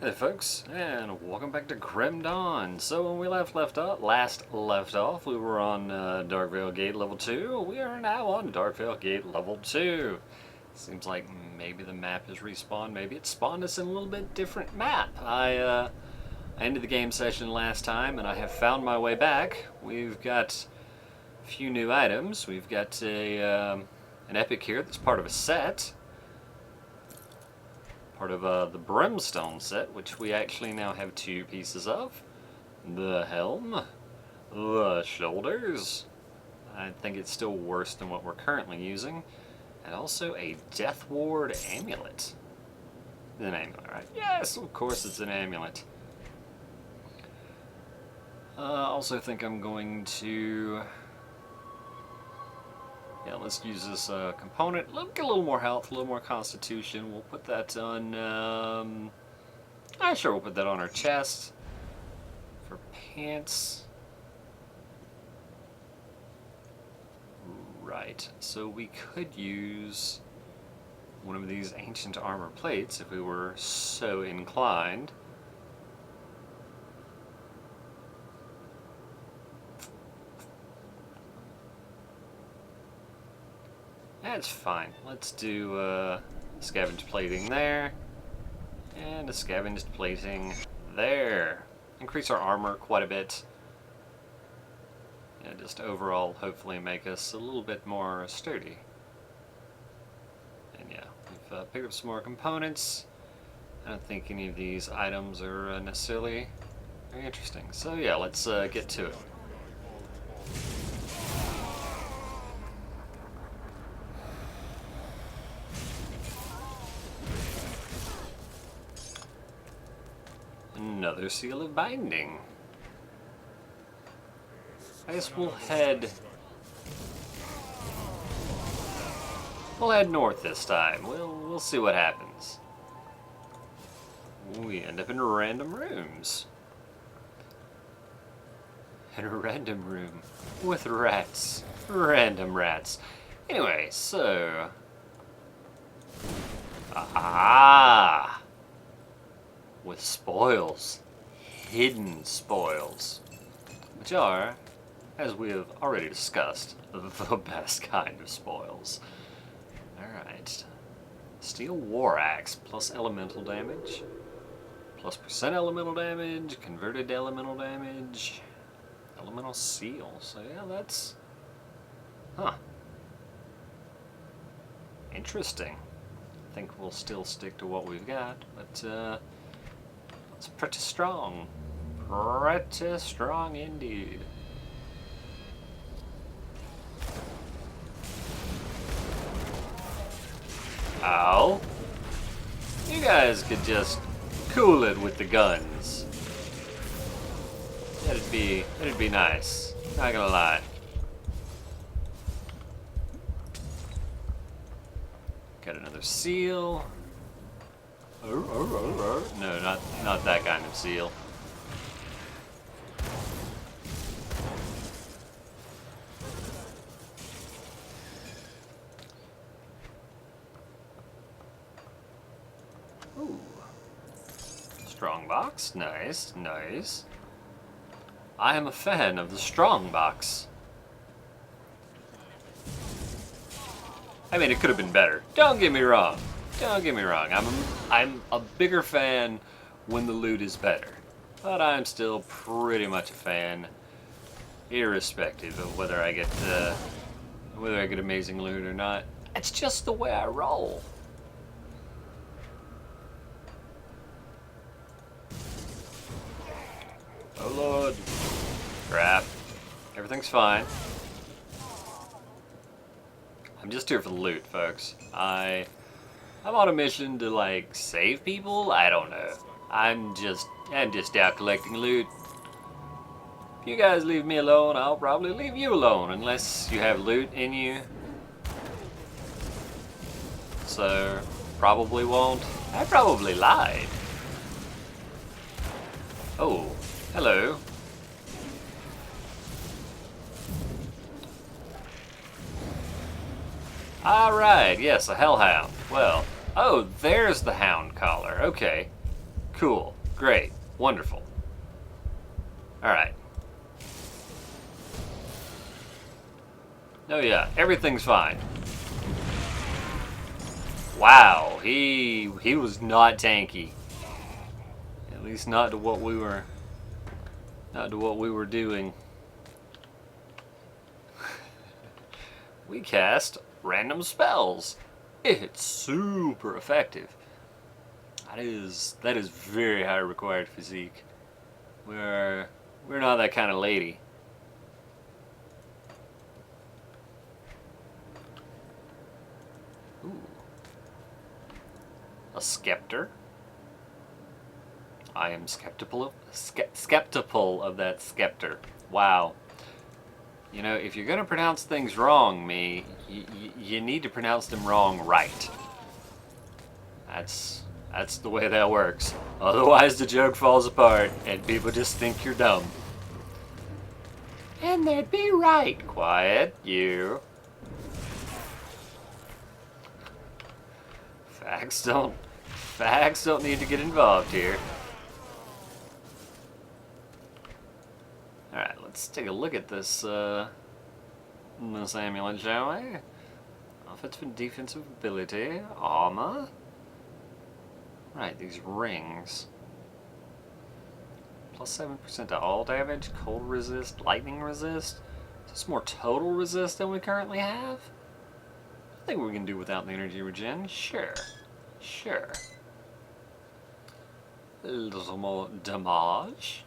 Hey folks, and welcome back to Grim Dawn. So when we last left off, we were on Darkvale Gate level 2. We are now on Darkvale Gate level 2. Seems like maybe the map is respawned, maybe it spawned us in a little bit different map. I ended the game session last time and I have found my way back. We've got a few new items. We've got an epic here that's part of a set. Part of the Brimstone set, which we actually now have 2 pieces of. The helm, the shoulders. I think it's still worse than what we're currently using. And also a Death Ward amulet. It's an amulet, right? Yes, of course it's an amulet. Also think I'm going to... Yeah, let's use this component. Get a little more health, a little more constitution. We'll put that on... sure, we'll put that on our chest. For pants. Right, so we could use one of these ancient armor plates if we were so inclined. That's fine. Let's do scavenged plating there, and a scavenged plating there. Increase our armor quite a bit. And just overall, hopefully make us a little bit more sturdy. And yeah, we've picked up some more components. I don't think any of these items are necessarily very interesting. So yeah, let's get to it. Another seal of binding. I guess we'll head north this time. We'll see what happens. We end up in random rooms. In a random room with rats. Random rats. Anyway, so with spoils. Hidden spoils. Which are, as we have already discussed, the best kind of spoils. Alright. Steel War Axe plus elemental damage. Plus percent elemental damage. Converted elemental damage. Elemental seal. So yeah, that's... Huh. Interesting. I think we'll still stick to what we've got, but it's pretty strong. Pretty strong indeed. Ow. You guys could just cool it with the guns. That'd be nice. Not gonna lie. Got another seal. No, not that kind of seal. Ooh. Strong box. Nice, nice. I am a fan of the strong box. I mean, it could have been better. Don't get me wrong. Don't get me wrong. I'm a bigger fan when the loot is better, but I'm still pretty much a fan, irrespective of whether I get amazing loot or not. It's just the way I roll. Oh Lord! Crap. Everything's fine. I'm just here for the loot, folks. I'm on a mission to, like, save people? I don't know. I'm just out collecting loot. If you guys leave me alone, I'll probably leave you alone, unless you have loot in you. So, probably won't. I probably lied. Oh, hello. Alright, yes, a hellhound. Well, oh, there's the hound collar. Okay. Cool. Great. Wonderful. Alright. Oh yeah, everything's fine. Wow, he was not tanky. At least not to what we were doing. We cast random spells. It's super effective. That is very high required physique. We're not that kind of lady. Ooh. A scepter. I am skeptical of that scepter. Wow. You know, if you're gonna pronounce things wrong, you need to pronounce them wrong right. That's the way that works. Otherwise, the joke falls apart, and people just think you're dumb. And they'd be right. Quiet, you. Facts don't need to get involved here. Alright, let's take a look at this amulet, shall we? Offensive and defensive ability, armor. Right, these rings. Plus 7% to all damage, cold resist, lightning resist. Is this more total resist than we currently have? I think we can do without the energy regen. Sure. Sure. A little more damage.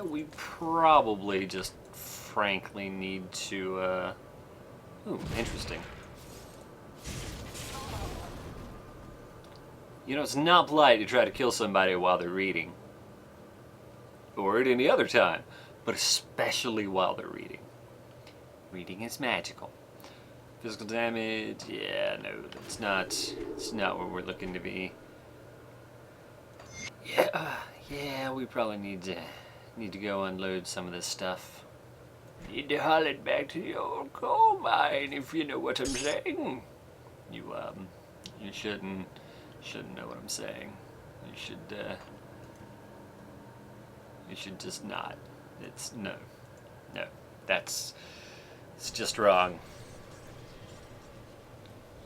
We probably just frankly need to, ooh, interesting. You know, it's not polite to try to kill somebody while they're reading. Or at any other time. But especially while they're reading. Reading is magical. Physical damage, yeah, no, it's not where we're looking to be. Yeah, we probably need to go unload some of this stuff. Need to haul it back to the old coal mine, if you know what I'm saying. You shouldn't know what I'm saying. You should just not. No, it's just wrong.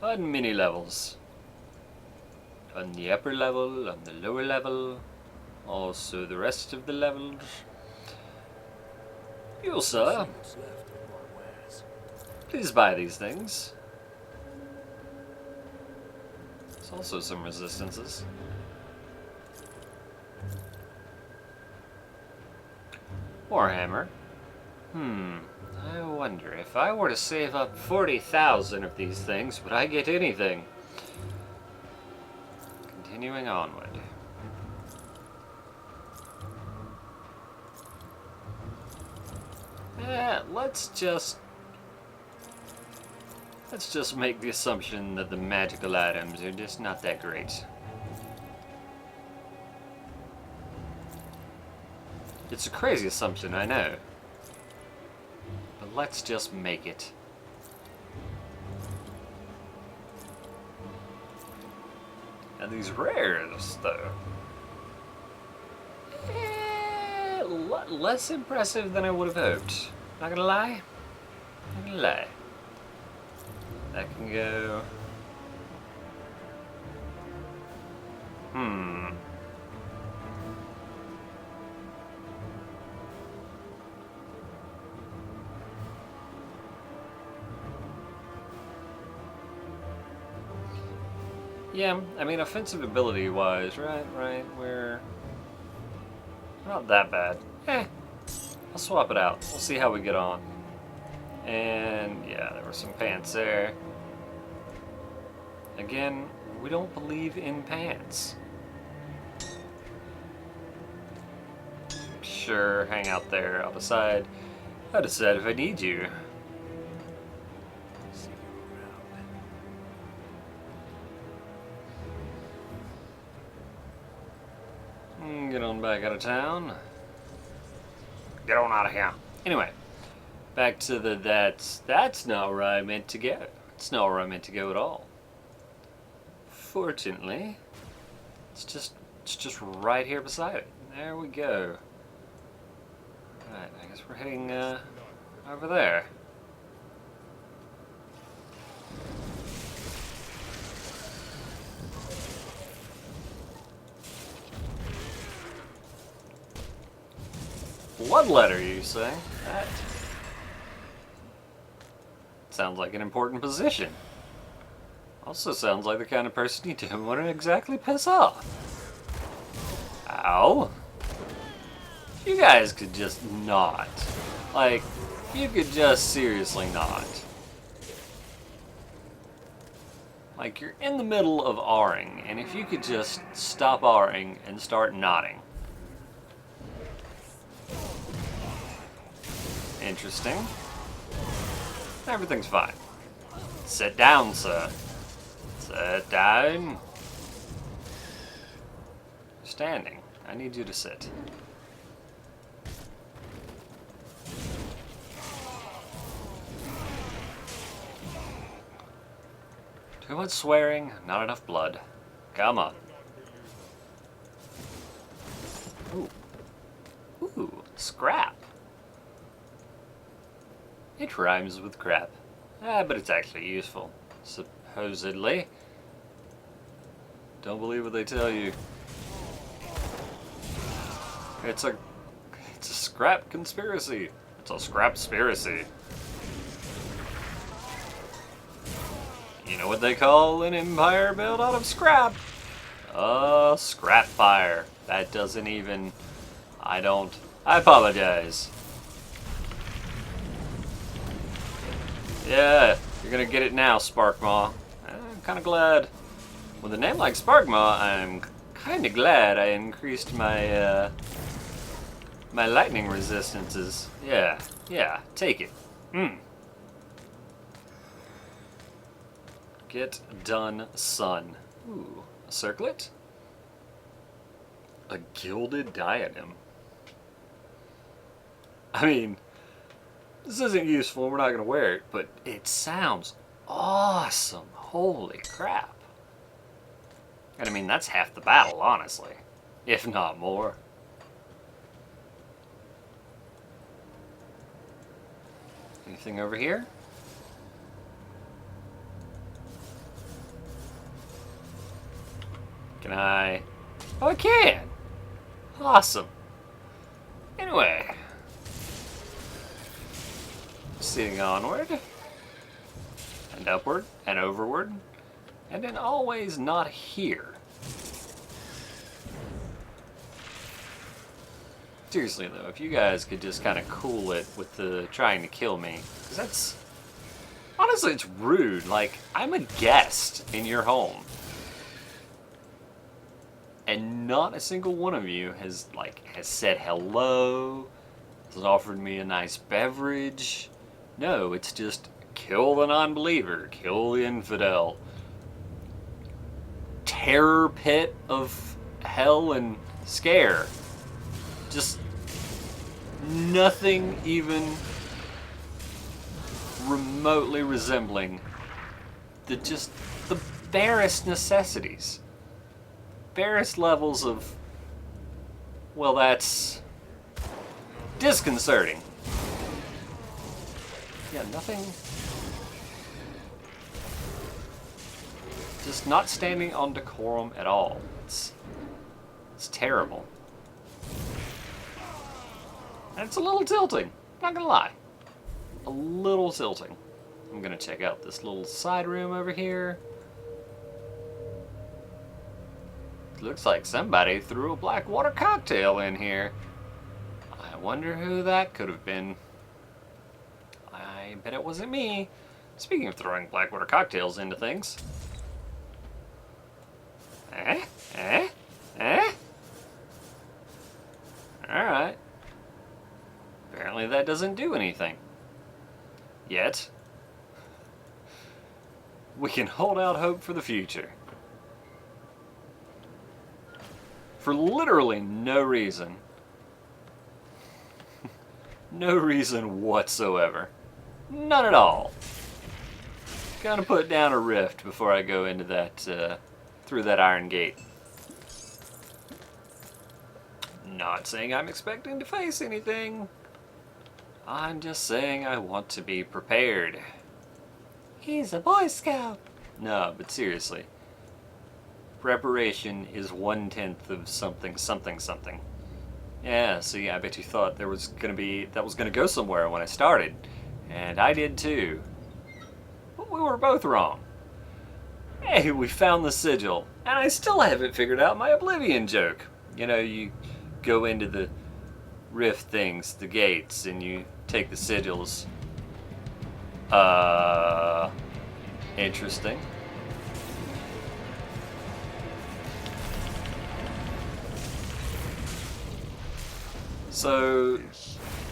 On many levels. On the upper level, on the lower level, also the rest of the levels. You, sir, please buy these things. There's also some resistances. Warhammer. I wonder, if I were to save up 40,000 of these things, would I get anything? Continuing onward. Let's just make the assumption that the magical items are just not that great. It's a crazy assumption, I know. But let's just make it. And these rares, though. A lot less impressive than I would have hoped. Not gonna lie. Not gonna lie. That can go... Yeah, I mean, offensive ability-wise, right, we're not that bad. I'll swap it out. We'll see how we get on. And, yeah, there were some pants there. Again, we don't believe in pants. Sure, hang out there. I'll decide if I need you. Get on back out of town. Get on out of here. Anyway, Back to the that's not where I meant to go. It's not where I meant to go at all. Fortunately, it's just right here beside it. There we go. Alright, I guess we're heading over there. Bloodletter, you say? That sounds like an important position. Also sounds like the kind of person you don't want to exactly piss off. Ow. You guys could just not. Like, you could just seriously not. Like, you're in the middle of R-ing, and if you could just stop R-ing and start nodding. Interesting. Everything's fine. Sit down, sir. Sit down. Standing. I need you to sit. Too much swearing, not enough blood. Come on. Ooh. Ooh, scrap. It rhymes with crap. But it's actually useful. Supposedly. Don't believe what they tell you. It's a scrap conspiracy. It's a scrap-spiracy. You know what they call an empire built out of scrap? Scrap fire. That doesn't even... I apologize. Yeah, you're gonna get it now, Sparkman. I'm kinda glad. With a name like Sparkman, I'm kinda glad I increased my, my lightning resistances. Yeah, take it. Get done, son. Ooh, a circlet? A gilded diadem. I mean, this isn't useful, we're not going to wear it, but it sounds awesome. Holy crap. And I mean, that's half the battle, honestly. If not more. Anything over here? Can I... Oh, I can! Awesome. Anyway. Proceeding onward. And upward. And overward. And then always not here. Seriously though, if you guys could just kind of cool it with the trying to kill me. Because that's... Honestly, it's rude. Like, I'm a guest in your home. And not a single one of you has said hello, has offered me a nice beverage. No, it's just kill the non-believer, kill the infidel. Terror pit of hell and scare. Just nothing even remotely resembling the barest necessities. Barest levels of, well, that's disconcerting. Yeah, nothing. Just not standing on decorum at all. It's terrible. And it's a little tilting, not gonna lie. A little tilting. I'm gonna check out this little side room over here. Looks like somebody threw a black water cocktail in here. I wonder who that could have been. I bet it wasn't me. Speaking of throwing black water cocktails into things. Alright. Apparently that doesn't do anything. Yet. We can hold out hope for the future. For literally no reason. No reason whatsoever. None at all. Gonna put down a rift before I go into that, through that iron gate. Not saying I'm expecting to face anything. I'm just saying I want to be prepared. He's a Boy Scout. No, but seriously. Preparation is 1/10 of something, something, something. Yeah, see, I bet you thought that was gonna go somewhere when I started. And I did too. But we were both wrong. Hey, we found the sigil. And I still haven't figured out my Oblivion joke. You know, you go into the rift things, the gates, and you take the sigils. Interesting. So,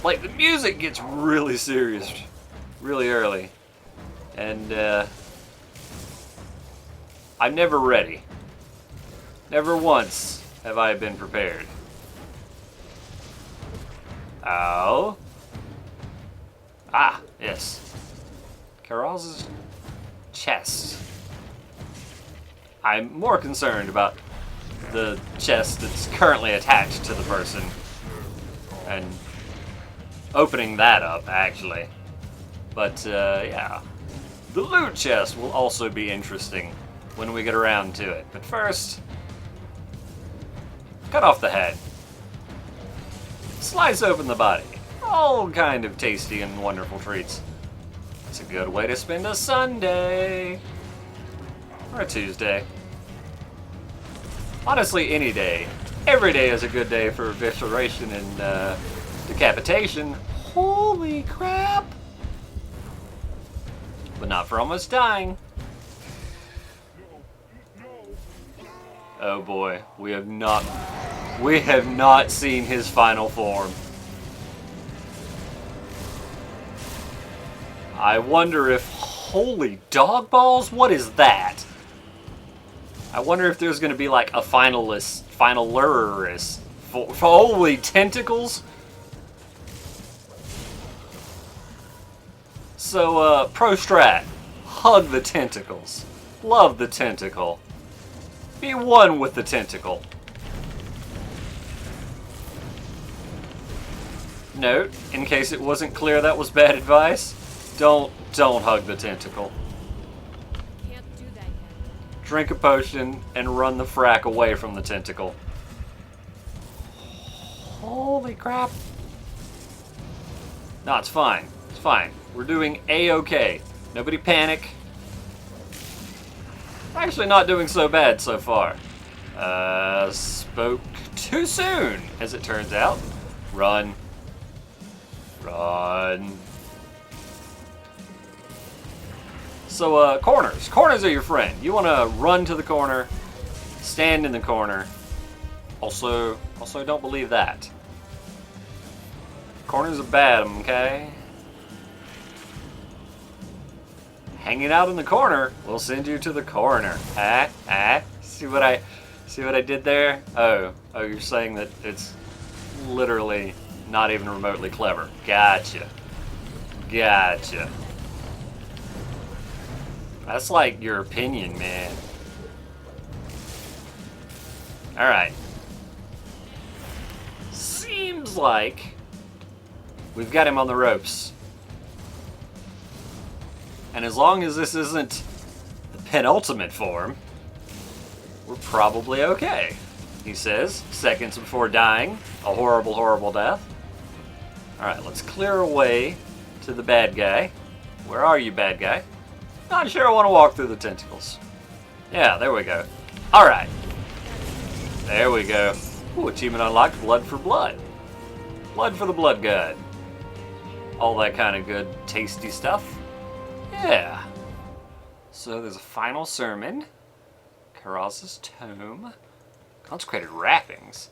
like, the music gets really serious really early. And, I'm never ready. Never once have I been prepared. Oh. Ah, yes. Carol's chest. I'm more concerned about the chest that's currently attached to the person. And opening that up, actually. But, yeah. The loot chest will also be interesting when we get around to it. But first, cut off the head. Slice open the body. All kind of tasty and wonderful treats. It's a good way to spend a Sunday. Or a Tuesday. Honestly, any day. Every day is a good day for evisceration and decapitation. Holy crap! But not for almost dying. Oh boy, we have not seen his final form. I wonder if, holy dog balls, what is that? I wonder if there's gonna be like a finalist, for holy tentacles. So, pro strat, hug the tentacles, love the tentacle, be one with the tentacle. Note, in case it wasn't clear that was bad advice, don't hug the tentacle. Can't do that yet. Drink a potion and run the frack away from the tentacle. Holy crap. No, it's fine. It's fine. We're doing A-okay. Nobody panic. Actually not doing so bad so far. Spoke too soon, as it turns out. Run. Run. So, corners. Corners are your friend. You want to run to the corner, stand in the corner. Also don't believe that. Corners are bad, okay? Hanging out in the corner will send you to the coroner. See what I did there? Oh, you're saying that it's literally not even remotely clever. Gotcha. That's like your opinion, man. Alright. Seems like we've got him on the ropes. And as long as this isn't the penultimate form, we're probably okay. He says, seconds before dying. A horrible, horrible death. Alright, let's clear a way to the bad guy. Where are you, bad guy? Not sure I want to walk through the tentacles. Yeah, there we go. Alright. There we go. Ooh, achievement unlocked, blood for blood. Blood for the blood god. All that kind of good, tasty stuff. Yeah. So there's a final sermon. Karaz's tome. Consecrated wrappings.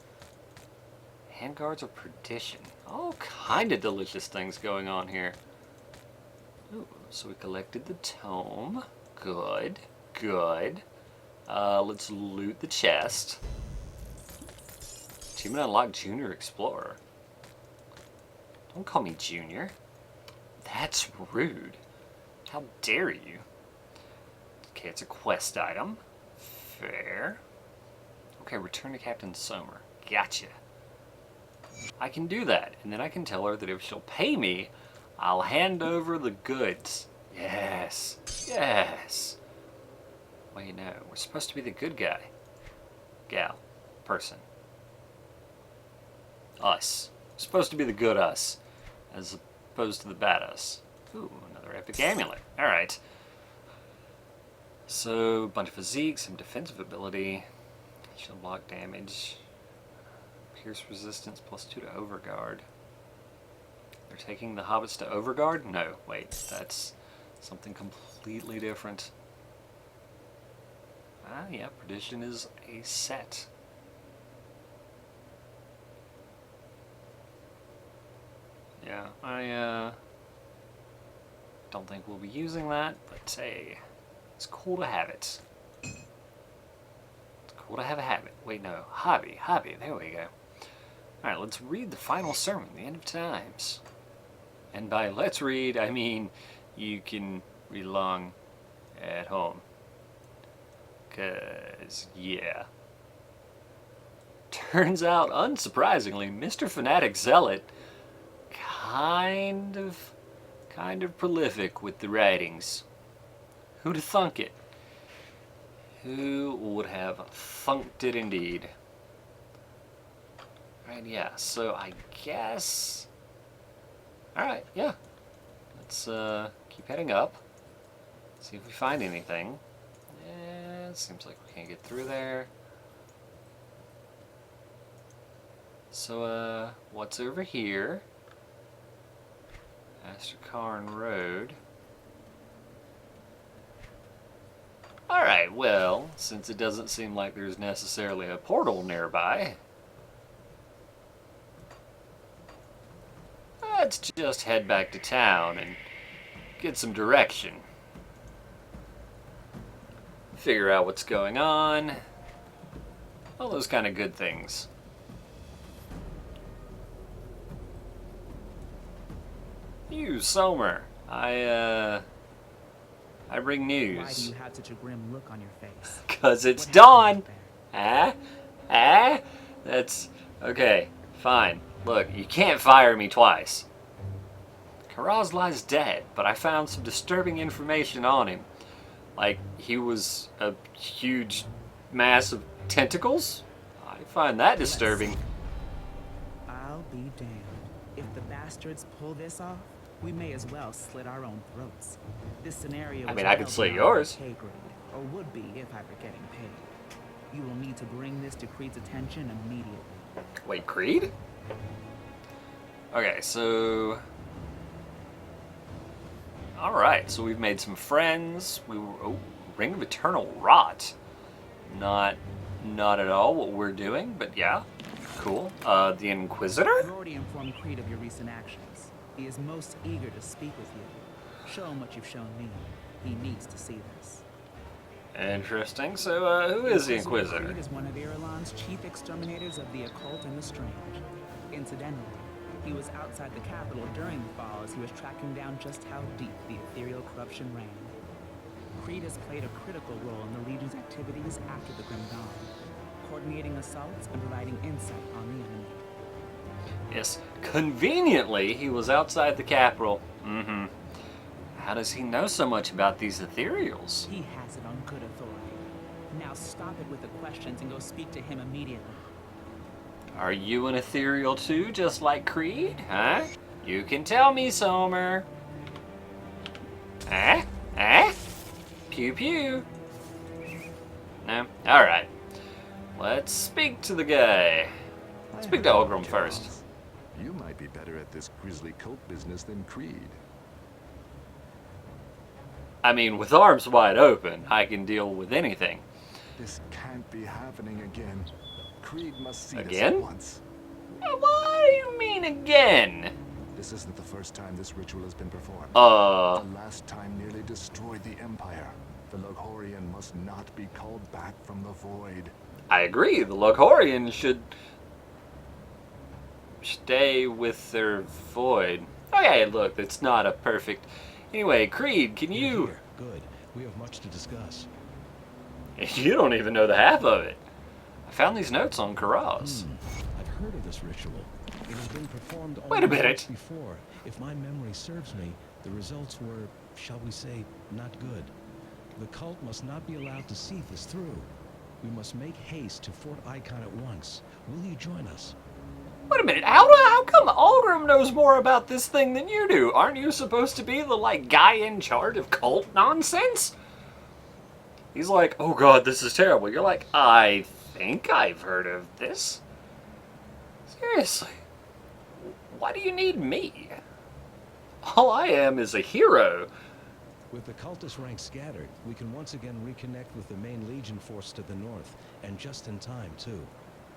Handguards of perdition. All kind of delicious things going on here. Ooh, so we collected the tome. Good. Let's loot the chest. Achievement unlocked, Junior Explorer. Don't call me Junior. That's rude. How dare you? Okay, it's a quest item. Fair. Okay, return to Captain Somer. Gotcha. I can do that, and then I can tell her that if she'll pay me, I'll hand over the goods. Yes. Yes. Wait, no. We're supposed to be the good guy. Gal. Person. Us. We're supposed to be the good us, as opposed to the bad us. Ooh, another epic amulet. Alright. So, a bunch of physique, some defensive ability, shield block damage, pierce resistance +2 to overguard. They're taking the hobbits to overguard? No, wait, that's something completely different. Ah, yeah, perdition is a set. Yeah, I don't think we'll be using that, but hey, it's cool to have it. It's cool to have a habit. Wait, no, hobby, there we go. Alright, let's read the final sermon, the end of times. And by let's read, I mean you can read along at home. 'Cause, yeah. Turns out, unsurprisingly, Mr. Fanatic Zealot kind of prolific with the writings. Who'd have thunk it? Who would have thunked it indeed? Right, yeah, so I guess... Alright, yeah. Let's keep heading up. See if we find anything. Yeah, it seems like we can't get through there. So, what's over here? Astrakarn Road. Alright, well, since it doesn't seem like there's necessarily a portal nearby, let's just head back to town and get some direction. Figure out what's going on. All those kind of good things. You, Somer. I bring news. Why do you have such a grim look on your face? 'Cause it's What dawn. happened That's okay. Fine. Look, you can't fire me twice. Karaz lies dead, but I found some disturbing information on him. Like, he was a huge mass of tentacles? I find that disturbing. I'll be damned. If the bastards pull this off, we may as well slit our own throats. This scenario I is mean, I could well slit beyond yours. my pay grade, or would be if I were getting paid. You will need to bring this to Creed's attention immediately. Wait, Creed? Okay, so... Alright, so we've made some friends. We were... Oh, Ring of Eternal Rot. Not at all what we're doing, but yeah. Cool. The Inquisitor? I've already informed Creed of your recent actions. He is most eager to speak with you. Show him what you've shown me. He needs to see this. Interesting. So, who is the Inquisitor? Creed is one of Irulan's chief exterminators of the occult and the strange. Incidentally, he was outside the capital during the fall as he was tracking down just how deep the ethereal corruption ran. Creed has played a critical role in the Legion's activities after the Grim Dawn, coordinating assaults and providing insight on the enemy. Yes, conveniently, he was outside the capital. Mm-hmm. How does he know so much about these ethereals? He has it on good authority. Now stop it with the questions and go speak to him immediately. Are you an ethereal too, just like Creed? Huh? You can tell me, Somer. Huh? Huh? Pew pew. No? Alright. Let's speak to the guy. Speak to Ogrim first. You might be better at this grisly cult business than Creed. I mean, with arms wide open, I can deal with anything. This can't be happening again. Creed must see this Again? at once. What do you mean again? This isn't the first time this ritual has been performed. Uh, The last time nearly destroyed the Empire. The Loghorian must not be called back from the void. I agree. The Loghorian should... stay with their void. Okay, look, it's not a perfect... Anyway, Creed, can You're you... here. Good. We have much to discuss. You don't even know the half of it. I found these notes on Karaz. I've heard of this ritual. It has been performed Wait a only minute. once before. If my memory serves me, the results were, shall we say, not good. The cult must not be allowed to see this through. We must make haste to Fort Icon at once. Will you join us? Wait a minute, how come Algrim knows more about this thing than you do? Aren't you supposed to be the, like, guy in charge of cult nonsense? He's like, oh god, this is terrible. You're like, I think I've heard of this. Seriously. Why do you need me? All I am is a hero. With the cultist ranks scattered, we can once again reconnect with the main Legion force to the north, and just in time, too.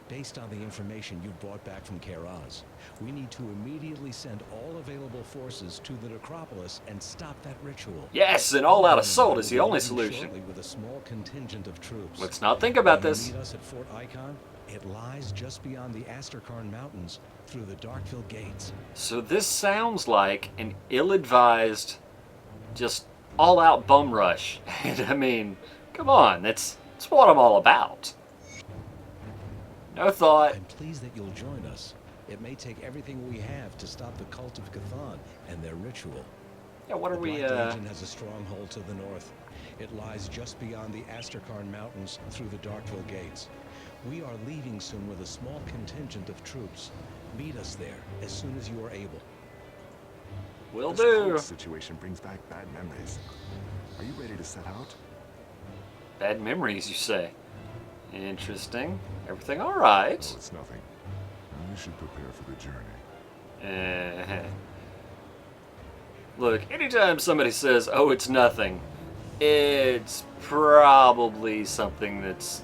Based on the information you brought back from Karaz, we need to immediately send all available forces to the necropolis and stop that ritual. Yes, an all-out assault is the only Shortly solution. with a small contingent of troops. Let's not think about Will you this. meet us at Fort Icon? It lies just beyond the Asterkarn Mountains, through the Darkville gates. So this sounds like an ill-advised, just all-out bum rush. And I mean, come on, that's what I'm all about. No thought. I'm pleased that you'll join us. It may take everything we have to stop the cult of Cthon and their ritual. Yeah, what are The we, Black Legion has a stronghold to the north. It lies just beyond the Asterkarn Mountains through the Darkville gates. We are leaving soon with a small contingent of troops. Meet us there as soon as you are able. will This do. cult situation brings back bad memories. Are you ready to set out? Bad memories, you say? Interesting. Everything all right? Oh, it's nothing. You should prepare for the journey. Look, anytime somebody says, oh, it's nothing, it's probably something that's,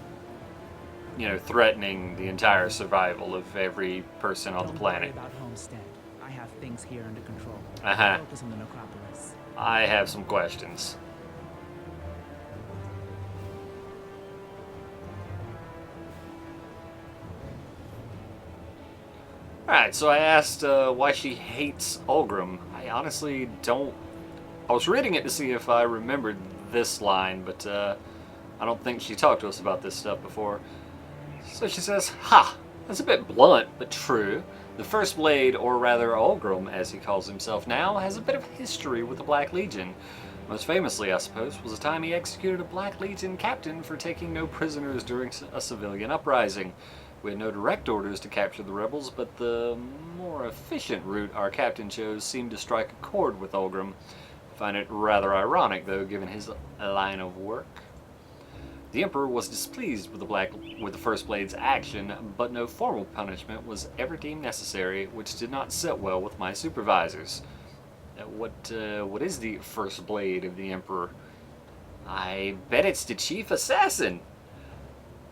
you know, threatening the entire survival of every person on the Don't planet. worry about Homestead. I have things here under control. Uh-huh. Focus on the necropolis. I have some questions. Alright, so I asked why she hates Ulgrim. I honestly don't... I was reading it to see if I remembered this line, but I don't think she talked to us about this stuff before. So she says, ha! That's a bit blunt, but true. The First Blade, or rather Ulgrim, as he calls himself now, has a bit of history with the Black Legion. Most famously, I suppose, was the time he executed a Black Legion captain for taking no prisoners during a civilian uprising. We had no direct orders to capture the rebels, but the more efficient route our captain chose seemed to strike a chord with Ulgrim. I find it rather ironic, though, given his line of work. The Emperor was displeased with the First Blade's action, but no formal punishment was ever deemed necessary, which did not sit well with my supervisors. What is the First Blade of the Emperor? I bet it's the Chief Assassin.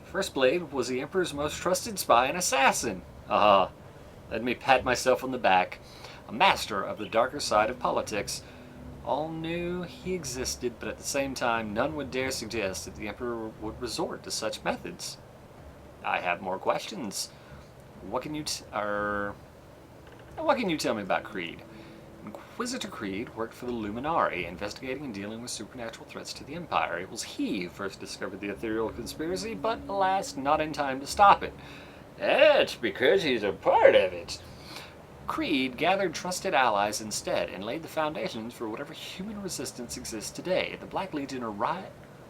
First Blade was the Emperor's most trusted spy and assassin. Let me pat myself on the back. A master of the darker side of politics. All knew he existed, but at the same time, none would dare suggest that the Emperor would resort to such methods. I have more questions. What can you tell me about Creed? Inquisitor Creed worked for the Luminari, investigating and dealing with supernatural threats to the Empire. It was he who first discovered the Ethereal Conspiracy, but alas, not in time to stop it. That's because he's a part of it. Creed gathered trusted allies instead, and laid the foundations for whatever human resistance exists today. The Black Legion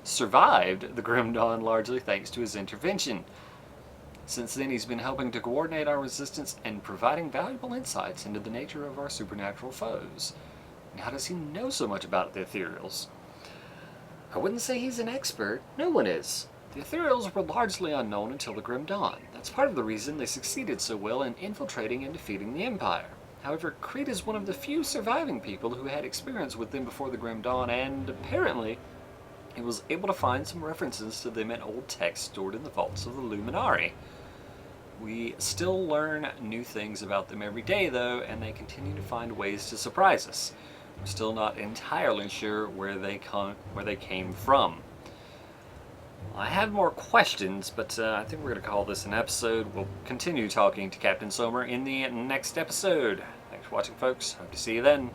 survived the Grim Dawn largely thanks to his intervention. Since then, he's been helping to coordinate our resistance and providing valuable insights into the nature of our supernatural foes. And how does he know so much about the Ethereals? I wouldn't say he's an expert. No one is. The Ethereals were largely unknown until the Grim Dawn. That's part of the reason they succeeded so well in infiltrating and defeating the Empire. However, Creed is one of the few surviving people who had experience with them before the Grim Dawn, and apparently he was able to find some references to them in old texts stored in the vaults of the Luminari. We still learn new things about them every day, though, and they continue to find ways to surprise us. We're still not entirely sure where they came from. I have more questions, but I think we're going to call this an episode. We'll continue talking to Captain Somer in the next episode. Thanks for watching, folks. Hope to see you then.